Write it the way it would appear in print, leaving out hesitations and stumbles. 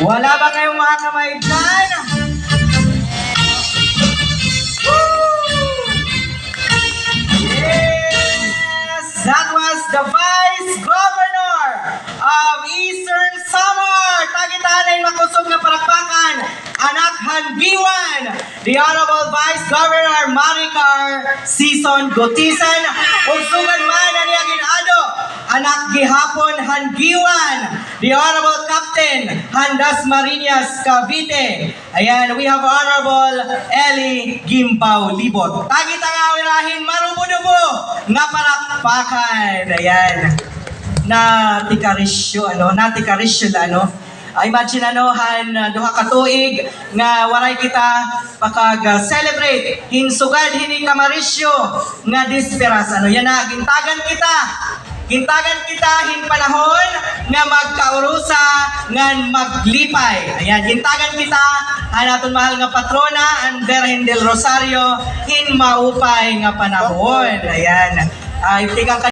Wala ba kayong mga kamay dyan? Yes! That was the Vice Governor of Eastern Samar. Tagitanay makusog na palakpakan. Anak Hangiwan, the Honorable Vice Governor Maricar Sison Gutisan. Usugan man ang iyagin ado. Anak gihapon Hangiwan, the Honorable Captain Handas Marinas Cavite. Ayan, we have Honorable Eli Gimbao Libot. Tagita nga wirahin marubo-dubo nga palakpakan. Ayan. Natikarisyo imagine duha ka tuig nga waray kita celebrate hinsugad hini kamarisyo nga disperas yan na gintagan kita hin panahon nga magkaurusa nga maglipay. Ayan, gintagan kita aton mahal nga patrona ang Virgen del Rosario hin maupay nga panahon. Ayan, itigang